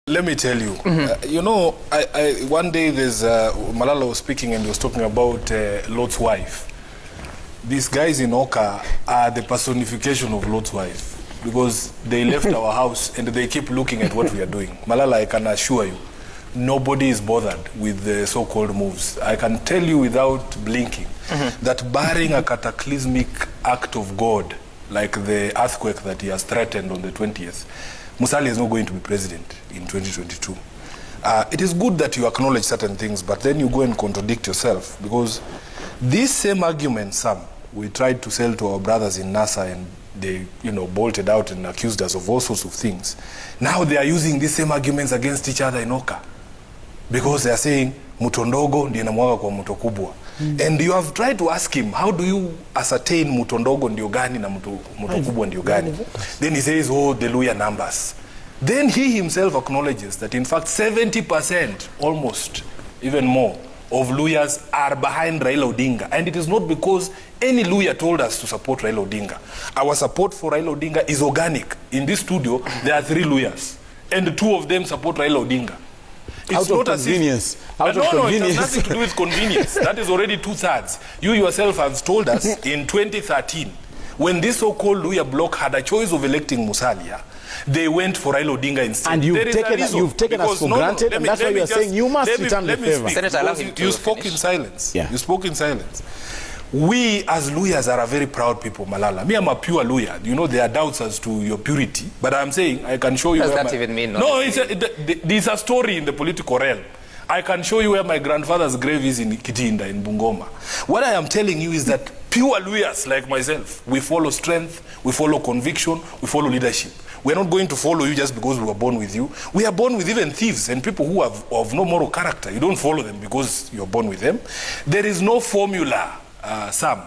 Let me tell you, you know, one day there's Malala was speaking and he was talking about Lot's wife. These guys in Oka are the personification of Lot's wife because they left our house and they keep looking at what we are doing. Malala, I can assure you, nobody is bothered with the so-called moves. I can tell you without blinking that barring a cataclysmic act of God, like the earthquake that he has threatened on the 20th, Musalia is not going to be president in 2022. It is good that you acknowledge certain things, but then you go and contradict yourself, because this same argument, Sam, we tried to sell to our brothers in NASA and they, you know, bolted out and accused us of all sorts of things. Now they are using these same arguments against each other in Oka, because they are saying mto ndogo ndiye inamwaga kwa mto kubwa. And you have tried to ask him, how do you ascertain mto ndogo ndio gani na mto kubwa ndio gani? Then he says, oh, the Luya numbers. Then he himself acknowledges that in fact 70%, almost even more, of Luyas are behind Raila Odinga. And it is not because any Luya told us to support Raila Odinga. Our support for Raila Odinga is organic. In this studio, there are 3 Luyas, and 2 of them support Raila Odinga. It's out of convenience. No, it has nothing to do with convenience. That is already 2/3. You yourself have told us in 2013, when this so-called Luya bloc had a choice of electing Musalia, they went for Raila Odinga instead. And you've taken us for granted, and that's why you are saying you must return the favor. Senator, you spoke in silence. Yeah. You spoke in silence. We as Luyas are a very proud people, Malala. Me, I'm a pure Luya. You know, there are doubts as to your purity, but I'm saying I can show you. What does that even mean? No, it's a story in the political realm. I can show you where my grandfather's grave is in Kitinda, in Bungoma. What I am telling you is that pure Luyas like myself, we follow strength, we follow conviction, we follow leadership. We're not going to follow you just because we were born with you. We are born with even thieves and people who have of no moral character. You don't follow them because you're born with them. There is no formula, Sam,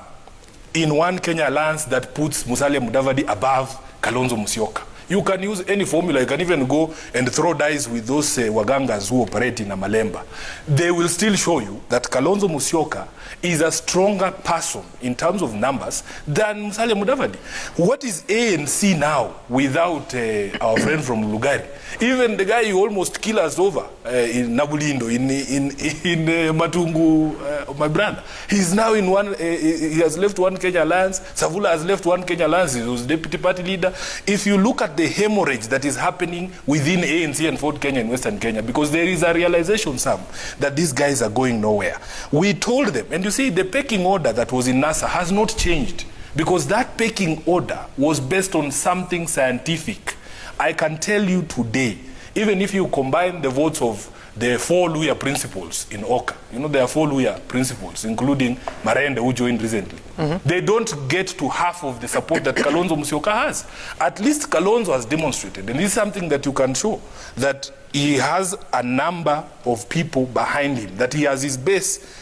in One Kenya Alliance that puts Musalia Mudavadi above Kalonzo Musyoka. You can use any formula. You can even go and throw dice with those wagangas who operate in Amalemba. They will still show you that Kalonzo Musyoka is a stronger person in terms of numbers than Musalia Mudavadi. What is ANC now without our friend from Lugari? Even the guy you almost kill us over in Nabulindo, in Matungu, my brother, he's now in one, he has left One Kenya Alliance. Savula has left One Kenya Alliance. He was deputy party leader. If you look at the hemorrhage that is happening within ANC and Ford Kenya and Western Kenya, because there is a realization, Sam, that these guys are going nowhere. We told them, and you see, the pecking order that was in NASA has not changed, because that pecking order was based on something scientific. I can tell you today, even if you combine the votes of the 4 Luya principals in Oka, you know, there are 4 Luya principals, including Marende, who joined recently. They don't get to half of the support that Kalonzo Musyoka has. At least Kalonzo has demonstrated, and this is something that you can show, that he has a number of people behind him, that he has his base.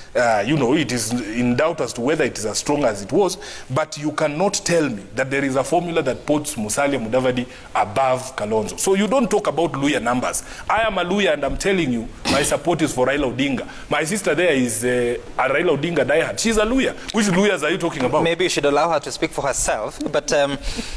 You know, it is in doubt as to whether it is as strong as it was, but you cannot tell me that there is a formula that puts Musalia Mudavadi above Kalonzo. So you don't talk about Luya numbers. I am a Luya and I'm telling you, my support is for Raila Odinga. My sister there is a Raila Odinga diehard. She's a Luya. Which Luyas are you talking about? Maybe you should allow her to speak for herself, but